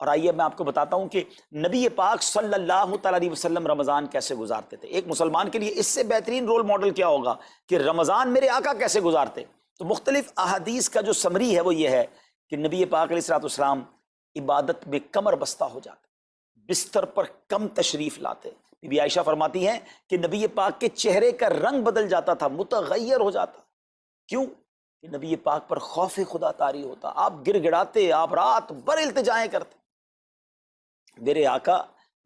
اور آئیے میں آپ کو بتاتا ہوں کہ نبی پاک صلی اللہ تعالیٰ علیہ وسلم رمضان کیسے گزارتے تھے. ایک مسلمان کے لیے اس سے بہترین رول ماڈل کیا ہوگا کہ رمضان میرے آقا کیسے گزارتے. تو مختلف احادیث کا جو سمری ہے وہ یہ ہے کہ نبی پاک علیہ السلام عبادت میں کمر بستہ ہو جاتے, بستر پر کم تشریف لاتے. بی بی عائشہ فرماتی ہیں کہ نبی پاک کے چہرے کا رنگ بدل جاتا تھا, متغیر ہو جاتا. کیوں؟ کہ نبی پاک پر خوف خدا طاری ہوتا. آپ گر گڑاتے, آپ رات بھر التجائیں کرتے. میرے آقا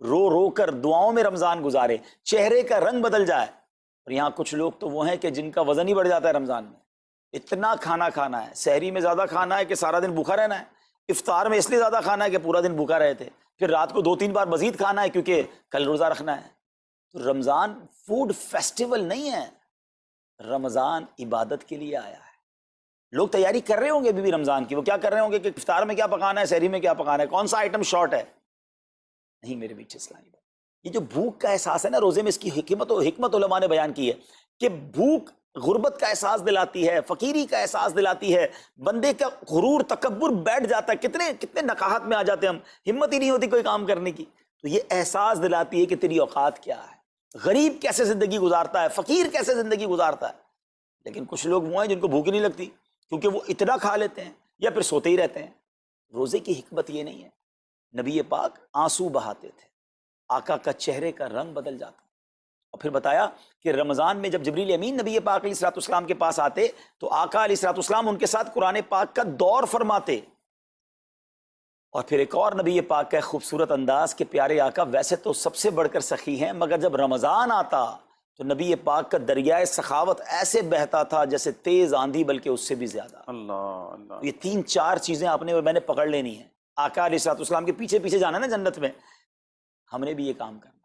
رو رو کر دعاؤں میں رمضان گزارے, چہرے کا رنگ بدل جائے. اور یہاں کچھ لوگ تو وہ ہیں کہ جن کا وزن ہی بڑھ جاتا ہے رمضان میں. اتنا کھانا کھانا ہے, سحری میں زیادہ کھانا ہے کہ سارا دن بھوکا رہنا ہے, افطار میں اس لیے زیادہ کھانا ہے کہ پورا دن بھوکا رہے تھے, پھر رات کو 2-3 بار مزید کھانا ہے کیونکہ کل روزہ رکھنا ہے. تو رمضان فوڈ فیسٹیول نہیں ہے, رمضان عبادت کے لیے آیا ہے. لوگ تیاری کر رہے ہوں گے ابھی بھی رمضان کی, وہ کیا کر رہے ہوں گے کہ افطار میں کیا پکانا ہے, سحری میں کیا پکانا ہے, کون سا آئٹم شارٹ ہے. نہیں میرے بیچ اسلامی بات, یہ جو بھوک کا احساس ہے نا روزے میں, اس کی حکمت علماء نے بیان کی ہے کہ بھوک غربت کا احساس دلاتی ہے, فقیری کا احساس دلاتی ہے, بندے کا غرور تکبر بیٹھ جاتا ہے. کتنے نقاہت میں آ جاتے ہیں ہم, ہمت ہی نہیں ہوتی کوئی کام کرنے کی. تو یہ احساس دلاتی ہے کہ تیری اوقات کیا ہے, غریب کیسے زندگی گزارتا ہے, فقیر کیسے زندگی گزارتا ہے. لیکن کچھ لوگ وہ ہیں جن کو بھوک نہیں لگتی کیونکہ وہ اتنا کھا لیتے ہیں یا پھر سوتے ہی رہتے ہیں. روزے کی حکمت یہ نہیں ہے. نبی پاک آنسو بہاتے تھے, آقا کا چہرے کا رنگ بدل جاتا. اور پھر بتایا کہ رمضان میں جب جبریل امین نبی پاک علیہ السلام کے پاس آتے تو آقا علیہ السلام ان کے ساتھ قرآن پاک کا دور فرماتے. اور پھر ایک اور نبی پاک کا خوبصورت انداز کہ پیارے آقا ویسے تو سب سے بڑھ کر سخی ہیں, مگر جب رمضان آتا تو نبی پاک کا دریائے سخاوت ایسے بہتا تھا جیسے تیز آندھی, بلکہ اس سے بھی زیادہ. اللہ اللہ. یہ 3-4 چیزیں آپ نے میں نے پکڑ لینی ہیں. آقا علیہ السلام کے پیچھے پیچھے جانا ہے نا جنت میں, ہم نے بھی یہ کام کرنا ہے.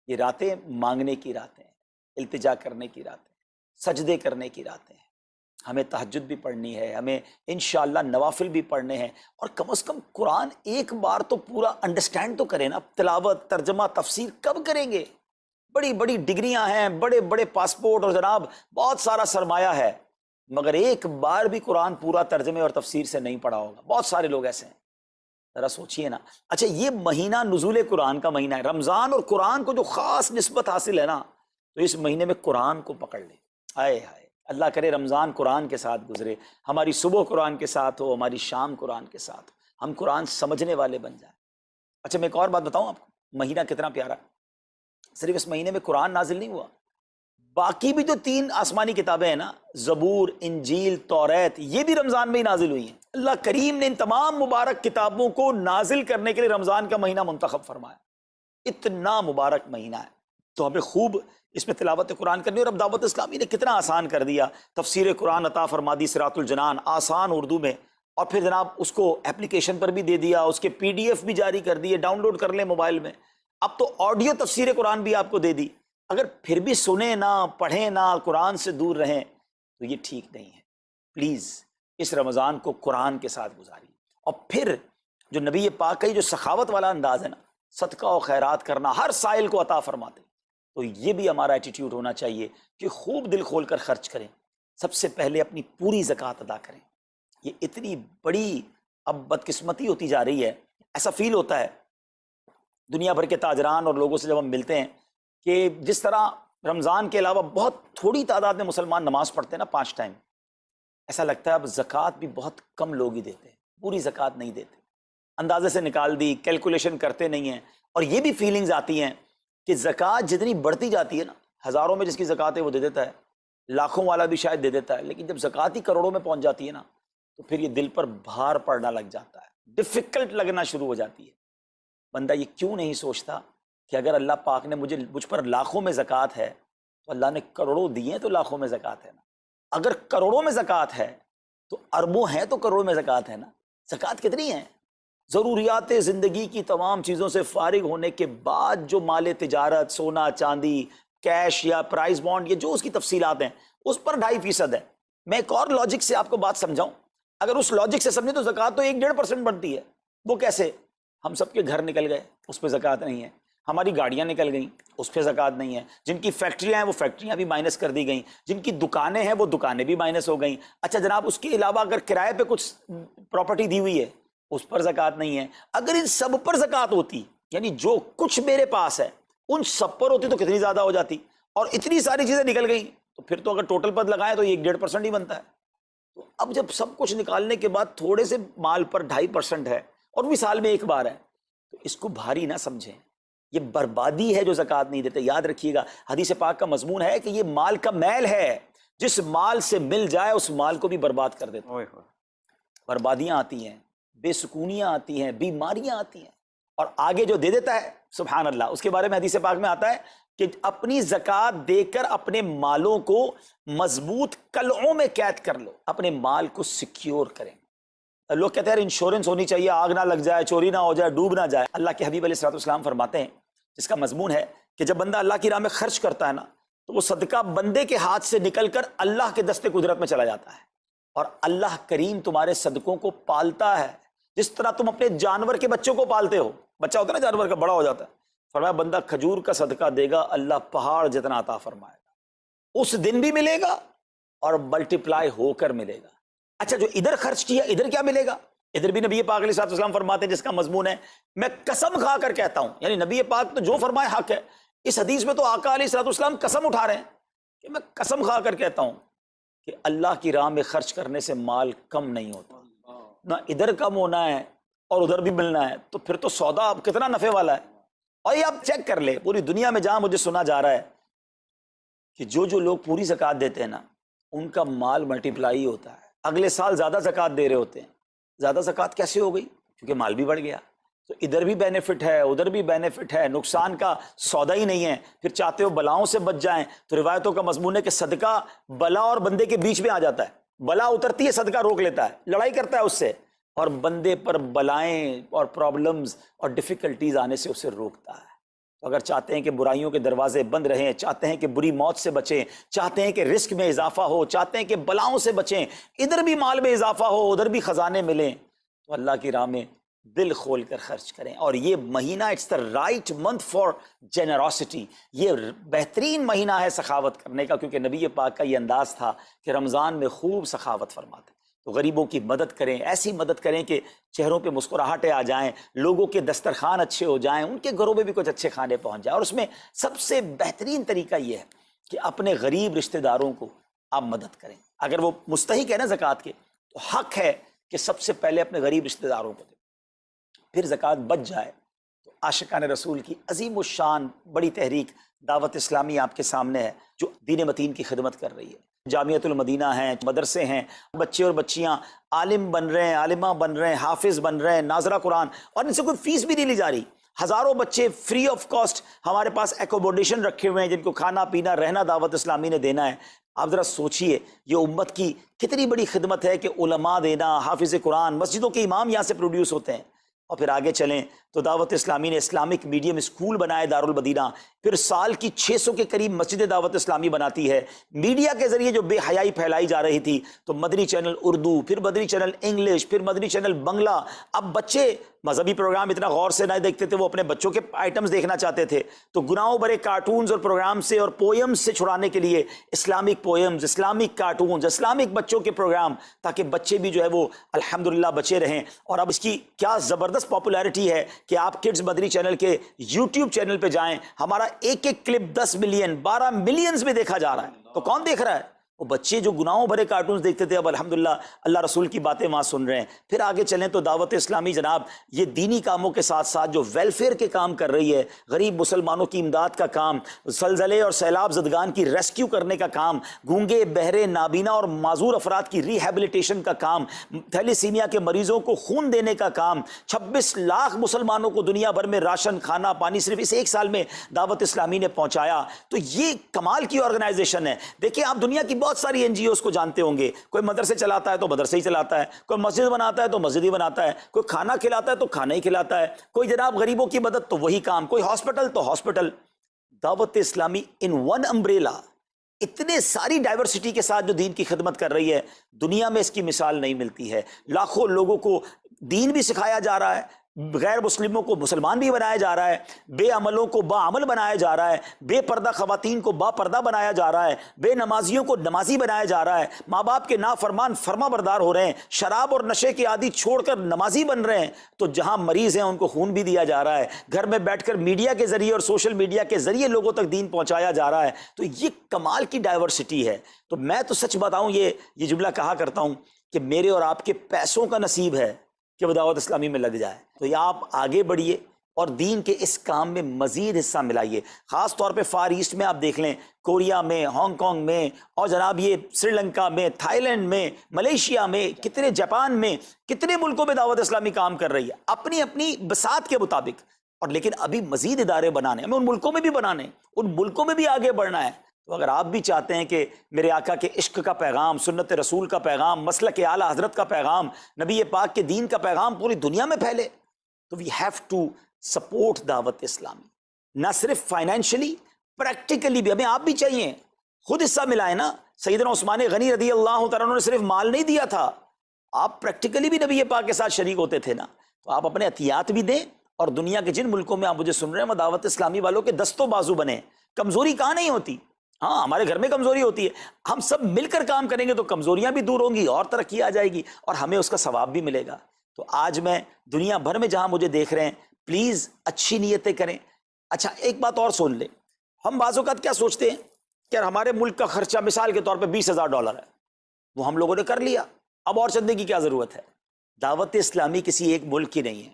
یہ راتیں مانگنے کی راتیں ہیں, التجا کرنے کی راتیں, سجدے کرنے کی راتیں ہیں. ہمیں تہجد بھی پڑھنی ہے, ہمیں انشاءاللہ نوافل بھی پڑھنے ہیں, اور کم از کم قرآن ایک بار تو پورا انڈرسٹینڈ تو کریں نا. تلاوت, ترجمہ, تفسیر کب کریں گے؟ بڑی بڑی ڈگریاں ہیں, بڑے بڑے پاسپورٹ اور جناب بہت سارا سرمایہ ہے, مگر ایک بار بھی قرآن پورا ترجمے اور تفسیر سے نہیں پڑھا ہوگا. بہت سارے لوگ ایسے ہیں. ذرا سوچئے نا. اچھا یہ مہینہ نزول قرآن کا مہینہ ہے, رمضان, اور قرآن کو جو خاص نسبت حاصل ہے نا, تو اس مہینے میں قرآن کو پکڑ لیں. آئے ہائے, اللہ کرے رمضان قرآن کے ساتھ گزرے, ہماری صبح قرآن کے ساتھ ہو, ہماری شام قرآن کے ساتھ ہو, ہم قرآن سمجھنے والے بن جائیں. اچھا میں ایک اور بات بتاؤں آپ کو, مہینہ کتنا پیارا ہے. صرف اس مہینے میں قرآن نازل نہیں ہوا, باقی بھی جو 3 آسمانی کتابیں ہیں نا, زبور, انجیل, توریت, یہ بھی رمضان میں ہی نازل ہوئی ہیں. اللہ کریم نے ان تمام مبارک کتابوں کو نازل کرنے کے لیے رمضان کا مہینہ منتخب فرمایا. اتنا مبارک مہینہ ہے, تو ہمیں خوب اس میں تلاوت قرآن کرنی. اور اب دعوت اسلامی نے کتنا آسان کر دیا, تفسیر قرآن عطا فرما دی, صراط الجنان آسان اردو میں, اور پھر جناب اس کو اپلیکیشن پر بھی دے دیا, اس کے PDF بھی جاری کر دیے, ڈاؤن لوڈ کر لیں موبائل میں. اب تو آڈیو تفسیر قرآن بھی آپ کو دے دی. اگر پھر بھی سنیں نہ, پڑھیں نہ, قرآن سے دور رہیں, تو یہ ٹھیک نہیں ہے. پلیز اس رمضان کو قرآن کے ساتھ گزاری. اور پھر جو نبی پاک کا جو سخاوت والا انداز ہے نا, صدقہ و خیرات کرنا, ہر سائل کو عطا فرماتے, تو یہ بھی ہمارا ایٹیٹیوڈ ہونا چاہیے کہ خوب دل کھول کر خرچ کریں. سب سے پہلے اپنی پوری زکوٰۃ ادا کریں. یہ اتنی بڑی اب بدقسمتی ہوتی جا رہی ہے, ایسا فیل ہوتا ہے دنیا بھر کے تاجران اور لوگوں سے جب ہم ملتے ہیں کہ جس طرح رمضان کے علاوہ بہت تھوڑی تعداد میں مسلمان نماز پڑھتے ہیں نا 5 ٹائم, ایسا لگتا ہے اب زکوٰۃ بھی بہت کم لوگ ہی دیتے ہیں, پوری زکوٰۃ نہیں دیتے, اندازے سے نکال دی, کیلکولیشن کرتے نہیں ہیں. اور یہ بھی فیلنگز آتی ہیں کہ زکوٰۃ جتنی بڑھتی جاتی ہے نا, ہزاروں میں جس کی زکوٰۃ ہے وہ دے دیتا ہے, لاکھوں والا بھی شاید دے دیتا ہے, لیکن جب زکوٰۃ ہی کروڑوں میں پہنچ جاتی ہے نا, تو پھر یہ دل پر بھار پڑنا لگ جاتا ہے, ڈیفیکلٹ لگنا شروع ہو جاتی ہے. بندہ یہ کیوں نہیں سوچتا کہ اگر اللہ پاک نے مجھ پر لاکھوں میں زکوٰۃ ہے, تو اللہ نے کروڑوں دیے ہیں تو لاکھوں میں زکوٰۃ ہے نا. اگر کروڑوں میں زکوٰۃ ہے تو اربوں ہیں تو کروڑوں میں زکوٰۃ ہے نا. زکوٰۃ کتنی ہے؟ ضروریات زندگی کی تمام چیزوں سے فارغ ہونے کے بعد جو مال تجارت, سونا چاندی, کیش یا پرائز بانڈ, یہ جو اس کی تفصیلات ہیں, اس پر 2.5% ہے. میں ایک اور لاجک سے آپ کو بات سمجھاؤں, اگر اس لاجک سے سمجھیں تو زکوٰۃ تو 1-1.5% بنتی ہے. وہ کیسے؟ ہم سب کے گھر نکل گئے, اس پہ زکوٰۃ نہیں ہے. ہماری گاڑیاں نکل گئیں, اس پہ زکوٰۃ نہیں ہے. جن کی فیکٹریاں ہیں وہ فیکٹریاں بھی مائنس کر دی گئیں, جن کی دکانیں ہیں وہ دکانیں بھی مائنس ہو گئیں. اچھا جناب, اس کے علاوہ اگر کرائے پہ کچھ پراپرٹی دی ہوئی ہے اس پر زکوٰۃ نہیں ہے. اگر ان سب پر زکوٰۃ ہوتی، یعنی جو کچھ میرے پاس ہے ان سب پر ہوتی تو کتنی زیادہ ہو جاتی، اور اتنی ساری چیزیں نکل گئیں تو پھر تو اگر ٹوٹل پر لگائیں تو یہ 1.5% ہی بنتا ہے. تو اب جب سب کچھ نکالنے کے بعد تھوڑے سے مال پر 2.5% ہے اور بھی سال میں ایک بار ہے، تو اس کو بھاری نہ سمجھیں. یہ بربادی ہے جو زکوٰۃ نہیں دیتے. یاد رکھیے گا حدیث پاک کا مضمون ہے کہ یہ مال کا میل ہے، جس مال سے مل جائے اس مال کو بھی برباد کر دیتا ہے. بربادیاں آتی ہیں، بے سکونیاں آتی ہیں، بیماریاں آتی ہیں، اور آگے جو دے دیتا ہے سبحان اللہ، اس کے بارے میں حدیث پاک میں آتا ہے کہ اپنی زکوٰۃ دے کر اپنے مالوں کو مضبوط قلعوں میں قید کر لو، اپنے مال کو سیکیور کریں. لوگ کہتے ہیں انشورنس ہونی چاہیے، آگ نہ لگ جائے، چوری نہ ہو جائے، ڈوب نہ جائے. اللہ کے حبیب علیہ الصلوۃ والسلام فرماتے ہیں، جس کا مضمون ہے کہ جب بندہ اللہ کی راہ میں خرچ کرتا ہے نا تو وہ صدقہ بندے کے ہاتھ سے نکل کر اللہ کے دستے قدرت میں چلا جاتا ہے، اور اللہ کریم تمہارے صدقوں کو پالتا ہے جس طرح تم اپنے جانور کے بچوں کو پالتے ہو. بچہ ہوتا ہے نا جانور کا، بڑا ہو جاتا ہے. فرمایا بندہ کھجور کا صدقہ دے گا اللہ پہاڑ جتنا عطا فرمائے گا، اس دن بھی ملے گا اور ملٹیپلائی ہو کر ملے گا. اچھا جو ادھر خرچ کیا ادھر کیا ملے گا؟ ادھر بھی نبی پاک علیہ الصلوۃ والسلام فرماتے ہیں، جس کا مضمون ہے میں قسم کھا کر کہتا ہوں، یعنی نبی پاک تو جو فرمائے حق ہے. اس حدیث میں تو آقا علیہ الصلوۃ والسلام قسم اٹھا رہے ہیں کہ میں قسم کھا کر کہتا ہوں کہ اللہ کی راہ میں خرچ کرنے سے مال کم نہیں ہوتا. نہ ادھر کم ہونا ہے اور ادھر بھی ملنا ہے، تو پھر تو سودا اب کتنا نفع والا ہے. اور یہ آپ چیک کر لیں پوری دنیا میں جہاں مجھے سنا جا رہا ہے کہ جو لوگ پوری زکوٰۃ دیتے ہیں نا ان کا مال ملٹیپلائی ہوتا ہے، اگلے سال زیادہ زکوٰۃ دے رہے ہوتے ہیں. زیادہ زکوٰۃ کیسے ہو گئی؟ کیونکہ مال بھی بڑھ گیا. تو ادھر بھی بینیفٹ ہے ادھر بھی بینیفٹ ہے، نقصان کا سودا ہی نہیں ہے. پھر چاہتے ہو بلاؤں سے بچ جائیں تو روایتوں کا مضمون ہے کہ صدقہ بلا اور بندے کے بیچ میں آ جاتا ہے. بلا اترتی ہے صدقہ روک لیتا ہے، لڑائی کرتا ہے اس سے، اور بندے پر بلائیں اور پرابلمز اور ڈیفیکلٹیز آنے سے اسے روکتا ہے. تو اگر چاہتے ہیں کہ برائیوں کے دروازے بند رہیں، چاہتے ہیں کہ بری موت سے بچیں، چاہتے ہیں کہ رزق میں اضافہ ہو، چاہتے ہیں کہ بلاؤں سے بچیں، ادھر بھی مال میں اضافہ ہو ادھر بھی خزانے ملیں، تو اللہ کی راہ میں دل کھول کر خرچ کریں. اور یہ مہینہ it's the right month for generosity, یہ بہترین مہینہ ہے سخاوت کرنے کا، کیونکہ نبی پاک کا یہ انداز تھا کہ رمضان میں خوب سخاوت فرماتے. تو غریبوں کی مدد کریں، ایسی مدد کریں کہ چہروں پہ مسکراہٹیں آ جائیں، لوگوں کے دسترخوان اچھے ہو جائیں، ان کے گھروں میں بھی کچھ اچھے کھانے پہنچ جائیں. اور اس میں سب سے بہترین طریقہ یہ ہے کہ اپنے غریب رشتہ داروں کو آپ مدد کریں. اگر وہ مستحق ہے نا زکوٰۃ کے تو حق ہے کہ سب سے پہلے اپنے غریب رشتہ داروں کو دیں. پھر زکوٰۃ بچ جائے تو عاشقان رسول کی عظیم الشان بڑی تحریک دعوت اسلامی آپ کے سامنے ہے، جو دین متین کی خدمت کر رہی ہے. جامعۃ المدینہ ہیں، مدرسے ہیں، بچے اور بچیاں عالم بن رہے ہیں، عالمہ بن رہے ہیں، حافظ بن رہے ہیں، ناظرہ قرآن، اور ان سے کوئی فیس بھی نہیں لی جا رہی. ہزاروں بچے فری آف کاسٹ ہمارے پاس ایکوموڈیشن رکھے ہوئے ہیں جن کو کھانا پینا رہنا دعوت اسلامی نے دینا ہے. آپ ذرا سوچئے یہ امت کی کتنی بڑی خدمت ہے کہ علماء دینا، حافظ قرآن، مسجدوں کے امام یہاں سے پروڈیوس ہوتے ہیں. اور پھر آگے چلیں تو دعوت اسلامی نے اسلامک میڈیم اسکول بنائے دارالمدینہ، پھر سال کی 600 کے قریب مسجد دعوت اسلامی بناتی ہے. میڈیا کے ذریعے جو بے حیائی پھیلائی جا رہی تھی تو مدنی چینل اردو، پھر مدنی چینل انگلش، پھر مدنی چینل بنگلہ. اب بچے مذہبی پروگرام اتنا غور سے نہیں دیکھتے تھے، وہ اپنے بچوں کے آئٹمز دیکھنا چاہتے تھے، تو گناہوں بھرے کارٹونز اور پروگرام سے اور پوئمز سے چھڑانے کے لیے Islamic poems, Islamic cartoons, Islamic بچوں کے پروگرام، تاکہ بچے بھی جو ہے وہ الحمدللہ بچے رہیں. اور اب اس کی کیا زبردست پاپولیرٹی ہے کہ آپ کڈز مدنی چینل کے یوٹیوب چینل پہ جائیں، ہمارا ایک ایک کلپ 10 ملین 12 ملینز میں دیکھا جا رہا ہے. تو کون دیکھ رہا ہے؟ وہ بچے جو گناہوں بھرے کارٹونز دیکھتے تھے اب الحمدللہ اللہ رسول کی باتیں وہاں سن رہے ہیں. پھر آگے چلیں تو دعوت اسلامی جناب یہ دینی کاموں کے ساتھ ساتھ جو ویلفیئر کے کام کر رہی ہے، غریب مسلمانوں کی امداد کا کام، زلزلے اور سیلاب زدگان کی ریسکیو کرنے کا کام، گونگے بہرے نابینا اور معذور افراد کی ریہیبلیٹیشن کا کام، تھیلیسیمیا کے مریضوں کو خون دینے کا کام، 26 لاکھ مسلمانوں کو دنیا بھر میں راشن، کھانا، پانی صرف اس ایک سال میں دعوت اسلامی نے پہنچایا. تو یہ کمال کی آرگنائزیشن ہے. دیکھیں آپ دنیا کی بہت ساری این جی اوز کو جانتے ہوں گے، کوئی مدرسے چلاتا ہے تو مدرسے ہی چلاتا ہے، کوئی مسجد بناتا ہے تو مسجد ہی بناتا ہے، کوئی کھانا کھلاتا ہے تو کھانا ہی کھلاتا ہے، کوئی جناب غریبوں کی مدد تو وہی کام، کوئی ہاسپٹل تو ہاسپٹل. دعوت اسلامی ان ون امبریلا اتنے ساری ڈائیورسٹی کے ساتھ جو دین کی خدمت کر رہی ہے، دنیا میں اس کی مثال نہیں ملتی ہے. لاکھوں لوگوں کو دین بھی سکھایا جا رہا ہے، غیر مسلموں کو مسلمان بھی بنایا جا رہا ہے، بے عملوں کو باعمل بنایا جا رہا ہے، بے پردہ خواتین کو با پردہ بنایا جا رہا ہے، بے نمازیوں کو نمازی بنایا جا رہا ہے، ماں باپ کے نافرمان فرما بردار ہو رہے ہیں، شراب اور نشے کے عادی چھوڑ کر نمازی بن رہے ہیں، تو جہاں مریض ہیں ان کو خون بھی دیا جا رہا ہے، گھر میں بیٹھ کر میڈیا کے ذریعے اور سوشل میڈیا کے ذریعے لوگوں تک دین پہنچایا جا رہا ہے۔ تو یہ کمال کی ڈائیورسٹی ہے۔ تو میں تو سچ بتاؤں، یہ جملہ کہا کرتا ہوں کہ میرے اور آپ کے پیسوں کا نصیب ہے کہ وہ دعوت اسلامی میں لگ جائے۔ تو یہ آپ آگے بڑھیے اور دین کے اس کام میں مزید حصہ ملائیے۔ خاص طور پہ فار ایسٹ میں آپ دیکھ لیں، کوریا میں، ہانگ کانگ میں، اور جناب یہ سری لنکا میں، تھائی لینڈ میں، ملیشیا میں، کتنے جاپان میں، کتنے ملکوں میں دعوت اسلامی کام کر رہی ہے اپنی اپنی بساط کے مطابق۔ اور لیکن ابھی مزید ادارے بنانے ہمیں، ان ملکوں میں بھی بنانے، ان ملکوں میں بھی آگے بڑھنا ہے۔ تو اگر آپ بھی چاہتے ہیں کہ میرے آقا کے عشق کا پیغام، سنت رسول کا پیغام، مسلک اعلیٰ حضرت کا پیغام، نبی پاک کے دین کا پیغام پوری دنیا میں پھیلے، تو وی ہیو ٹو سپورٹ دعوت اسلامی، نہ صرف فائنینشلی، پریکٹیکلی بھی۔ ہمیں آپ بھی چاہیے، خود حصہ ملائیں نا۔ سیدنا عثمان غنی رضی اللہ تعالیٰ عنہ نے صرف مال نہیں دیا تھا، آپ پریکٹیکلی بھی نبی پاک کے ساتھ شریک ہوتے تھے نا۔ تو آپ اپنے عطیات بھی دیں، اور دنیا کے جن ملکوں میں آپ مجھے سن رہے ہیں وہ دعوت اسلامی والوں کے دستوں بازو بنے۔ کمزوری کہاں نہیں ہوتی، ہاں ہمارے گھر میں کمزوری ہوتی ہے، ہم سب مل کر کام کریں گے تو کمزوریاں بھی دور ہوں گی اور ترقی آ جائے گی، اور ہمیں اس کا ثواب بھی ملے گا۔ تو آج میں دنیا بھر میں جہاں مجھے دیکھ رہے ہیں، پلیز اچھی نیتیں کریں۔ اچھا ایک بات اور سن لیں، ہم بعض اوقات کیا سوچتے ہیں کہ ہمارے ملک کا خرچہ مثال کے طور پہ $20,000 ہے، وہ ہم لوگوں نے کر لیا، اب اور چندے کی کیا ضرورت ہے؟ دعوت اسلامی کسی ایک ملک کی نہیں ہے،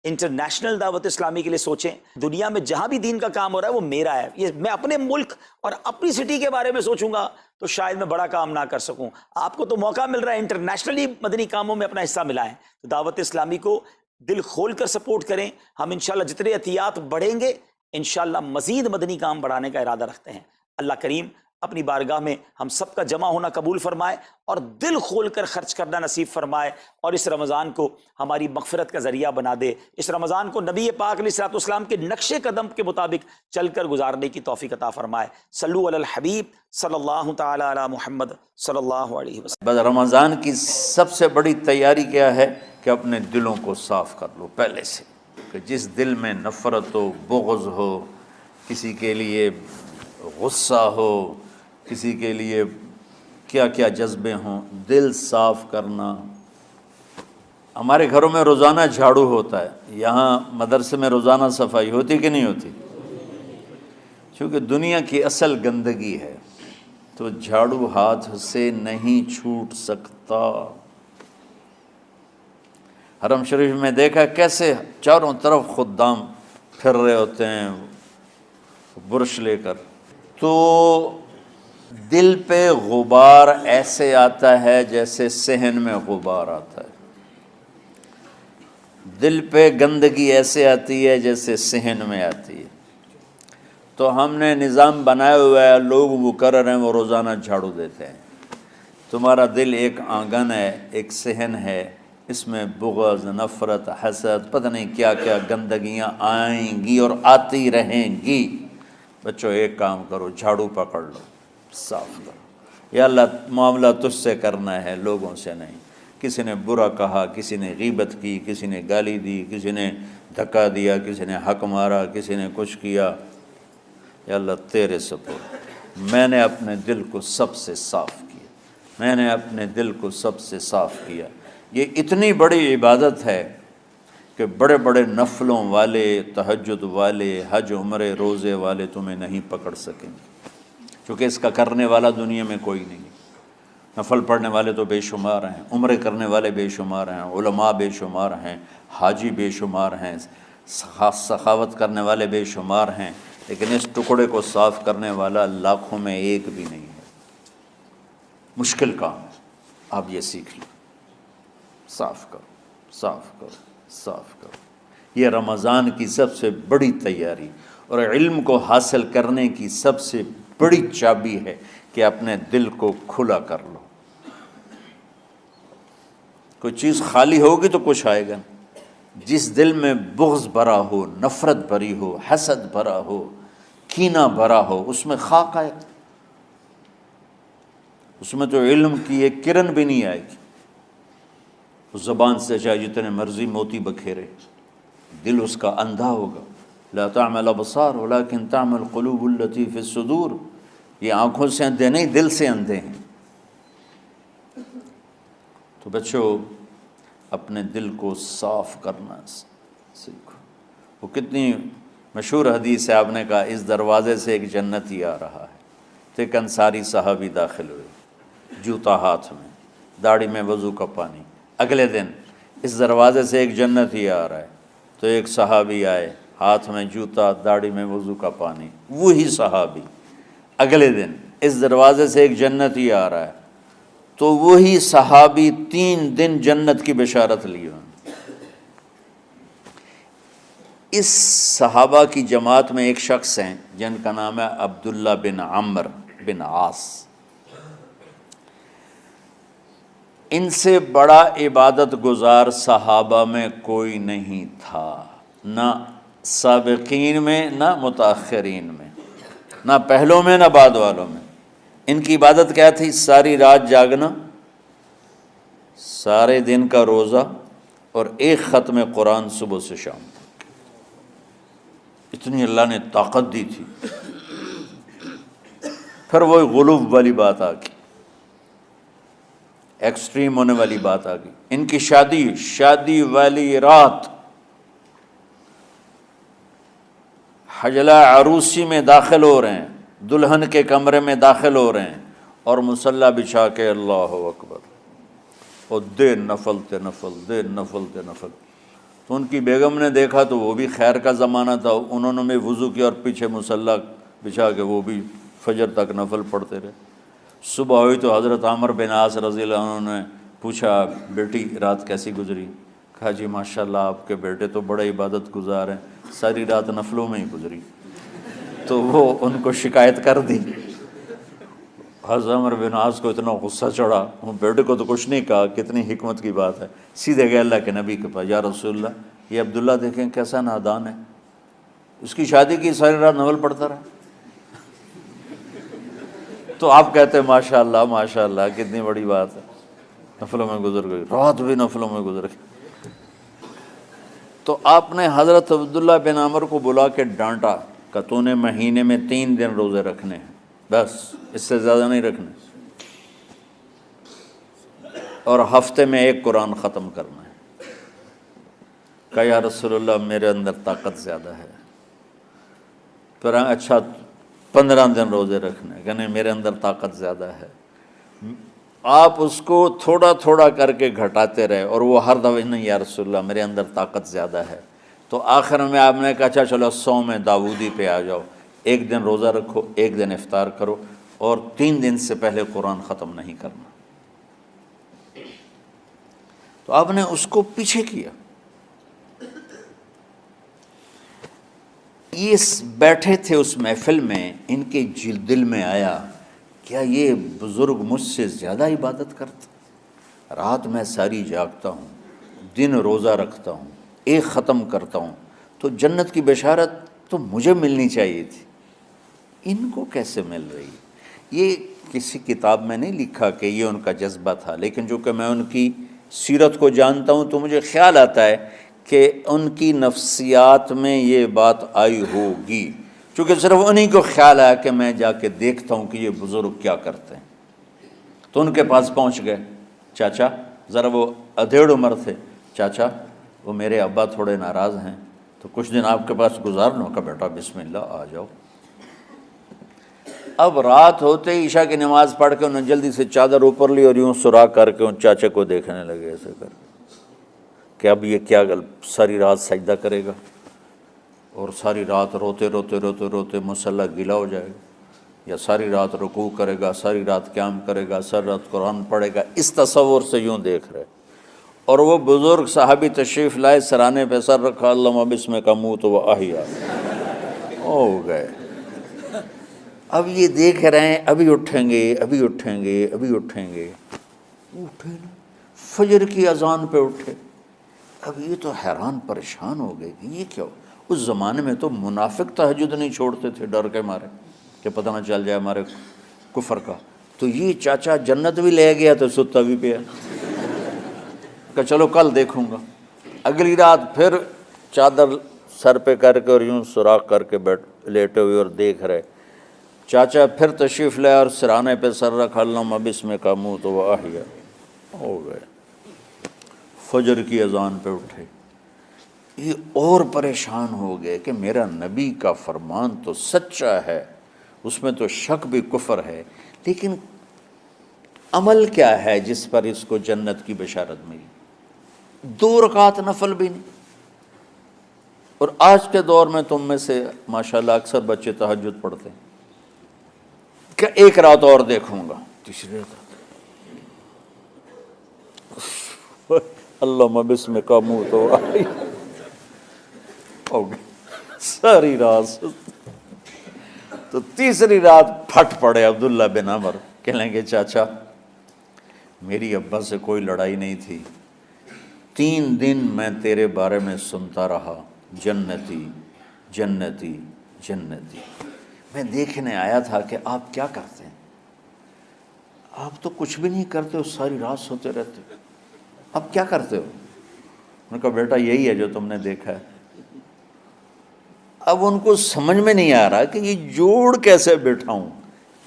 انٹرنیشنل دعوت اسلامی کے لیے سوچیں۔ دنیا میں جہاں بھی دین کا کام ہو رہا ہے وہ میرا ہے، یہ میں اپنے ملک اور اپنی سٹی کے بارے میں سوچوں گا تو شاید میں بڑا کام نہ کر سکوں۔ آپ کو تو موقع مل رہا ہے انٹرنیشنلی مدنی کاموں میں اپنا حصہ ملائیں، تو دعوت اسلامی کو دل کھول کر سپورٹ کریں۔ ہم انشاءاللہ جتنے عطیات بڑھیں گے انشاءاللہ مزید مدنی کام بڑھانے کا ارادہ رکھتے ہیں۔ اللہ کریم اپنی بارگاہ میں ہم سب کا جمع ہونا قبول فرمائے اور دل کھول کر خرچ کرنا نصیب فرمائے، اور اس رمضان کو ہماری مغفرت کا ذریعہ بنا دے۔ اس رمضان کو نبی پاک علیہ الصلوۃ والسلام کے نقش قدم کے مطابق چل کر گزارنے کی توفیق عطا فرمائے۔ صلو علی الحبیب صلی اللہ تعالی علی محمد صلی اللہ علیہ وسلم۔ بس رمضان کی سب سے بڑی تیاری کیا ہے کہ اپنے دلوں کو صاف کر لو پہلے سے، کہ جس دل میں نفرت ہو، بغض ہو، کسی کے لیے غصہ ہو، کسی کے لیے کیا کیا جذبے ہوں، دل صاف کرنا۔ ہمارے گھروں میں روزانہ جھاڑو ہوتا ہے، یہاں مدرسے میں روزانہ صفائی ہوتی کہ نہیں ہوتی؟ چونکہ دنیا کی اصل گندگی ہے تو جھاڑو ہاتھ سے نہیں چھوٹ سکتا۔ حرم شریف میں دیکھا کیسے چاروں طرف خدام پھر رہے ہوتے ہیں برش لے کر، تو دل پہ غبار ایسے آتا ہے جیسے صحن میں غبار آتا ہے، دل پہ گندگی ایسے آتی ہے جیسے صحن میں آتی ہے۔ تو ہم نے نظام بنایا ہوا ہے، لوگ وہ کر رہے ہیں، وہ روزانہ جھاڑو دیتے ہیں۔ تمہارا دل ایک آنگن ہے، ایک صحن ہے، اس میں بغض، نفرت، حسد، پتہ نہیں کیا کیا گندگیاں آئیں گی اور آتی رہیں گی۔ بچوں ایک کام کرو، جھاڑو پکڑ لو، صاف کرو۔ یا اللہ معاملہ تجھ سے کرنا ہے، لوگوں سے نہیں۔ کسی نے برا کہا، کسی نے غیبت کی، کسی نے گالی دی، کسی نے دھکا دیا، کسی نے حق مارا، کسی نے کچھ کیا، یا اللہ تیرے سپرد، میں نے اپنے دل کو سب سے صاف کیا، میں نے اپنے دل کو سب سے صاف کیا۔ یہ اتنی بڑی عبادت ہے کہ بڑے بڑے نفلوں والے، تہجد والے، حج عمرے روزے والے تمہیں نہیں پکڑ سکیں گے، چونکہ اس کا کرنے والا دنیا میں کوئی نہیں۔ نفل پڑھنے والے تو بے شمار ہیں، عمرے کرنے والے بے شمار ہیں، علماء بے شمار ہیں، حاجی بے شمار ہیں، سخاوت کرنے والے بے شمار ہیں، لیکن اس ٹکڑے کو صاف کرنے والا لاکھوں میں ایک بھی نہیں ہے۔ مشکل کام ہے، آپ یہ سیکھ لیں، صاف کرو، صاف کرو، صاف کرو۔ یہ رمضان کی سب سے بڑی تیاری اور علم کو حاصل کرنے کی سب سے بڑی چابی ہے کہ اپنے دل کو کھلا کر لو۔ کوئی چیز خالی ہوگی تو کچھ آئے گا۔ جس دل میں بغض بھرا ہو، نفرت بھری ہو، حسد بھرا ہو، کینہ بھرا ہو، اس میں خاک آئے گا، اس میں تو علم کی ایک کرن بھی نہیں آئے گی۔ اس زبان سے چاہے جتنے مرضی موتی بکھیرے، دل اس کا اندھا ہوگا. لا تعمى الابصار ولكن تعمى القلوب التي في الصدور. یہ آنکھوں سے اندھے نہیں، دل سے اندھے ہیں. تو بچوں اپنے دل کو صاف کرنا سیکھو. وہ کتنی مشہور حدیث ہے، آپ نے کہا اس دروازے سے ایک جنتی آ رہا ہے. تو ایک انصاری صحابی داخل ہوئے، جوتا ہاتھ میں، داڑھی میں وضو کا پانی. اگلے دن اس دروازے سے ایک جنتی آ رہا ہے. تو ایک صحابی آئے، ہاتھ میں جوتا، داڑھی میں وضو کا پانی. وہی صحابی اگلے دن اس دروازے سے ایک جنتی آ رہا ہے. تو وہی صحابی 3 دن جنت کی بشارت لی. اس صحابہ کی جماعت میں ایک شخص ہیں جن کا نام ہے عبداللہ بن عمرو بن عاص. ان سے بڑا عبادت گزار صحابہ میں کوئی نہیں تھا، نہ سابقین میں نہ متاخرین میں، نہ پہلوں میں نہ بعد والوں میں. ان کی عبادت کیا تھی؟ ساری رات جاگنا، سارے دن کا روزہ، اور ایک ختم قرآن صبح سے شام. اتنی اللہ نے طاقت دی تھی. پھر وہ غلو والی بات آ گئی، ایکسٹریم ہونے والی بات آ گئی. ان کی شادی والی رات حجلہ عروسی میں داخل ہو رہے ہیں، دلہن کے کمرے میں داخل ہو رہے ہیں، اور مصلی بچھا کے اللہ اکبر، اور دے نفل تے نفل، دے نفل تے نفل. تو ان کی بیگم نے دیکھا تو وہ بھی خیر کا زمانہ تھا، انہوں نے بھی وضو کیا اور پیچھے مصلی بچھا کے وہ بھی فجر تک نفل پڑھتے رہے. صبح ہوئی تو حضرت عمر بن عاص رضی اللہ عنہ نے پوچھا بیٹی رات کیسی گزری؟ کہا جی ماشاءاللہ آپ کے بیٹے تو بڑے عبادت گزار ہیں، ساری رات نفلوں میں ہی گزری. تو وہ ان کو شکایت کر دی. حضرت عمر بن عاص کو اتنا غصہ چڑھا، وہ بیٹے کو تو کچھ نہیں کہا، کتنی حکمت کی بات ہے. سیدھے گئے اللہ کے نبی کے پاس، یا رسول اللہ یہ عبداللہ دیکھیں کیسا نادان ہے، اس کی شادی کی ساری رات نفل پڑھتا رہا. تو آپ کہتے ہیں ماشاءاللہ ماشاءاللہ کتنی بڑی بات ہے، نفلوں میں گزر گئی، رات بھی نفلوں میں گزر گئی. تو آپ نے حضرت عبداللہ بن عمر کو بلا کے ڈانٹا کہ تو نے مہینے میں 3 دن روزے رکھنے ہیں، بس اس سے زیادہ نہیں رکھنے، اور ہفتے میں 1 قرآن ختم کرنا ہے. کہا یا رسول اللہ میرے اندر طاقت زیادہ ہے. پھر اچھا 15 دن روزے رکھنے، کہ نہیں میرے اندر طاقت زیادہ ہے. آپ اس کو تھوڑا تھوڑا کر کے گھٹاتے رہے، اور وہ ہر دفعہ نہیں یا رسول اللہ میرے اندر طاقت زیادہ ہے. تو آخر میں آپ نے کہا اچھا چلو صوم داؤدی پہ آ جاؤ، 1 دن روزہ رکھو، 1 دن افطار کرو، اور 3 دن سے پہلے قرآن ختم نہیں کرنا. تو آپ نے اس کو پیچھے کیا. یہ بیٹھے تھے اس محفل میں، ان کے دل میں آیا کیا یہ بزرگ مجھ سے زیادہ عبادت کرتا؟ رات میں ساری جاگتا ہوں، دن روزہ رکھتا ہوں، 1 ختم کرتا ہوں، تو جنت کی بشارت تو مجھے ملنی چاہیے تھی، ان کو کیسے مل رہی؟ یہ کسی کتاب میں نہیں لکھا کہ یہ ان کا جذبہ تھا، لیکن جو کہ میں ان کی سیرت کو جانتا ہوں تو مجھے خیال آتا ہے کہ ان کی نفسیات میں یہ بات آئی ہوگی، چونکہ صرف انہی کو خیال آیا کہ میں جا کے دیکھتا ہوں کہ یہ بزرگ کیا کرتے ہیں. تو ان کے پاس پہنچ گئے، چاچا ذرا، وہ ادھیڑ عمر تھے، چاچا وہ میرے ابا تھوڑے ناراض ہیں تو کچھ دن آپ کے پاس گزار لوں. کا بیٹا بسم اللہ آ جاؤ. اب رات ہوتے ہی عشاء کی نماز پڑھ کے انہوں نے جلدی سے چادر اوپر لی اور یوں سراغ کر کے ان چاچے کو دیکھنے لگے ایسے کر کہ اب یہ کیا ساری رات سجدہ کرے گا، اور ساری رات روتے روتے روتے روتے مصلی گیلا ہو جائے گا، یا ساری رات رکوع کرے گا، ساری رات قیام کرے گا، ساری رات قرآن پڑھے گا. اس تصور سے یوں دیکھ رہے. اور وہ بزرگ صحابی تشریف لائے، سرانے پہ سر رکھا، اللہم بسمک اموت و احیا، ہو گئے. اب یہ دیکھ رہے ہیں ابھی اٹھیں گے، ابھی اٹھیں گے، ابھی اٹھیں گے. اٹھے نا، فجر کی اذان پہ اٹھے. اب یہ تو حیران پریشان ہو گئے کہ یہ کیا ہو. اس زمانے میں تو منافق تہجد نہیں چھوڑتے تھے ڈر کے مارے کہ پتہ نہ چل جائے ہمارے کفر کا. تو یہ چاچا جنت بھی لے گیا تو ستا بھی پیا کہ چلو کل دیکھوں گا. اگلی رات پھر چادر سر پہ کر کے اور یوں سوراخ کر کے لیٹے ہوئے اور دیکھ رہے. چاچا پھر تشریف لائے اور سرانے پہ سر رکھا، اللہم بسمک اموت و احیا، ہو گئے. فجر کی اذان پہ اٹھے. یہ اور پریشان ہو گئے کہ میرا نبی کا فرمان تو سچا ہے، اس میں تو شک بھی کفر ہے، لیکن عمل کیا ہے جس پر اس کو جنت کی بشارت ملی؟ 2 رکعت نفل بھی نہیں. اور آج کے دور میں تم میں سے ماشاءاللہ اکثر بچے تہجد پڑھتے ہیں کہ 1 رات اور دیکھوں گا، تیسری رات اللہم بسمک اموت و احیا، ہو گئی ساری رات. تو تیسری رات پھٹ پڑے عبداللہ بن عمر، کہنے لگے چاچا میری ابا سے کوئی لڑائی نہیں تھی، 3 دن میں تیرے بارے میں سنتا رہا، جنتی جنتی جنتی. میں دیکھنے آیا تھا کہ آپ کیا کرتے ہیں، آپ تو کچھ بھی نہیں کرتے ہو، ساری رات سوتے رہتے ہو، آپ کیا کرتے ہو؟ میں نے کہا بیٹا یہی ہے جو تم نے دیکھا ہے. اب ان کو سمجھ میں نہیں آ رہا کہ یہ جوڑ کیسے بٹھاؤں،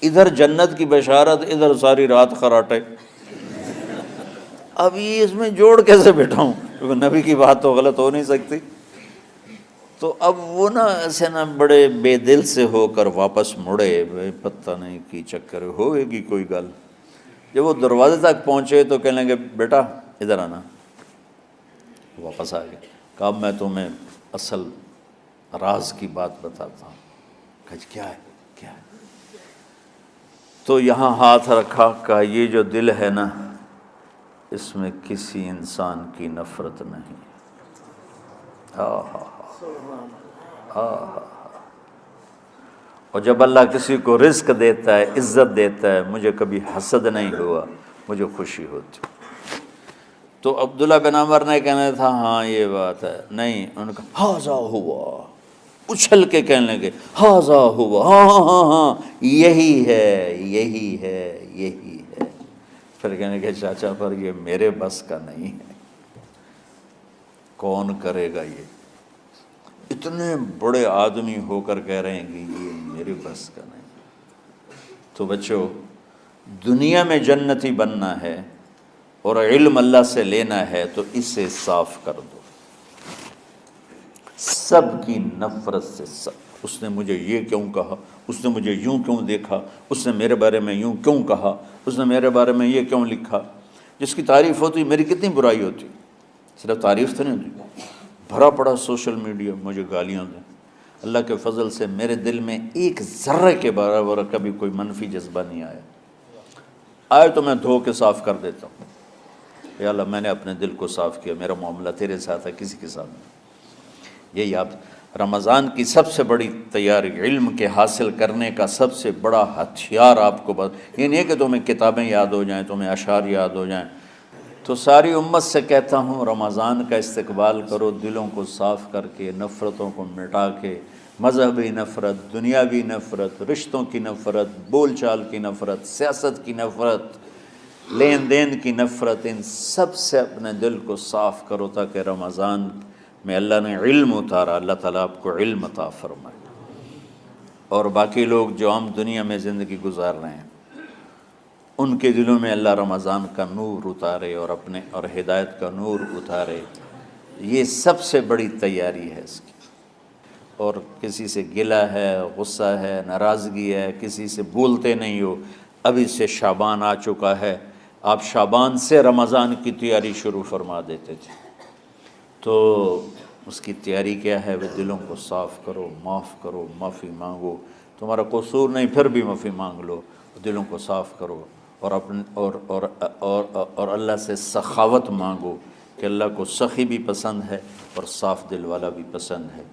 ادھر جنت کی بشارت، ادھر ساری رات خراٹے. اب یہ اس میں جوڑ کیسے بٹھاؤں، کیونکہ نبی کی بات تو غلط ہو نہیں سکتی. تو اب وہ نا ایسے نا بڑے بے دل سے ہو کر واپس مڑے، پتہ نہیں کی چکر ہوئے گی کوئی گل. جب وہ دروازے تک پہنچے تو کہنے لگے بیٹا ادھر آنا. واپس آ گئے. کہا میں تمہیں اصل راز کی بات بتاتا ہوں. کہا کیا ہے کیا ہے؟ تو یہاں ہاتھ رکھا، کہا یہ جو دل ہے نا اس میں کسی انسان کی نفرت نہیں. اور جب اللہ کسی کو رزق دیتا ہے، عزت دیتا ہے، مجھے کبھی حسد نہیں ہوا، مجھے خوشی ہوتی. تو عبداللہ بن عمر نے کہنا تھا ہاں یہ بات ہے، نہیں، انہوں نے کہا ہاذا ہوا، اچھل کے کہنے لگے ہاذا ہوا، ہاں ہاں ہاں ہاں یہی ہے یہی ہے یہی ہے. پھر کہنے کہ چاچا پر یہ میرے بس کا نہیں ہے، کون کرے گا یہ؟ اتنے بڑے آدمی ہو کر کہہ رہے ہیں کہ یہ میرے بس کا نہیں. تو بچوں، دنیا میں جنتی بننا ہے اور علم اللہ سے لینا ہے تو اسے صاف کر دو سب کی نفرت سے. سب، اس نے مجھے یہ کیوں کہا، اس نے مجھے یوں کیوں دیکھا، اس نے میرے بارے میں یوں کیوں کہا، اس نے میرے بارے میں یہ کیوں لکھا. جس کی تعریف ہوتی میری کتنی برائی ہوتی. صرف تعریف تو نہیں ہوتی، بھرا پڑا سوشل میڈیا مجھے گالیاں دیں. اللہ کے فضل سے میرے دل میں ایک ذرے کے برابر کبھی کوئی منفی جذبہ نہیں آیا. آئے تو میں دھو کے صاف کر دیتا ہوں. یا اللہ میں نے اپنے دل کو صاف کیا، میرا معاملہ تیرے ساتھ ہے، کسی کے ساتھ نہیں. یہی آپ رمضان کی سب سے بڑی تیاری، علم کے حاصل کرنے کا سب سے بڑا ہتھیار آپ کو یہ نہیں ہے کہ تمہیں کتابیں یاد ہو جائیں، تمہیں اشعار یاد ہو جائیں. تو ساری امت سے کہتا ہوں رمضان کا استقبال کرو دلوں کو صاف کر کے، نفرتوں کو مٹا کے. مذہبی نفرت، دنیاوی نفرت، رشتوں کی نفرت، بول چال کی نفرت، سیاست کی نفرت، لین دین کی نفرت، ان سب سے اپنے دل کو صاف کرو تاکہ رمضان میں اللہ نے علم اتارا، اللہ تعالیٰ آپ کو علم عطا فرمائے. اور باقی لوگ جو عام دنیا میں زندگی گزار رہے ہیں ان کے دلوں میں اللہ رمضان کا نور اتارے اور اپنے اور ہدایت کا نور اتارے. یہ سب سے بڑی تیاری ہے اس کی. اور کسی سے گلہ ہے، غصہ ہے، ناراضگی ہے، کسی سے بولتے نہیں ہو، ابھی سے شعبان آ چکا ہے، آپ شعبان سے رمضان کی تیاری شروع فرما دیتے تھے. تو اس کی تیاری کیا ہے؟ وہ دلوں کو صاف کرو، معاف کرو، معافی مانگو. تمہارا قصور نہیں پھر بھی معافی مانگ لو، دلوں کو صاف کرو. اور اپنے اور اللہ سے سخاوت مانگو کہ اللہ کو سخی بھی پسند ہے اور صاف دل والا بھی پسند ہے.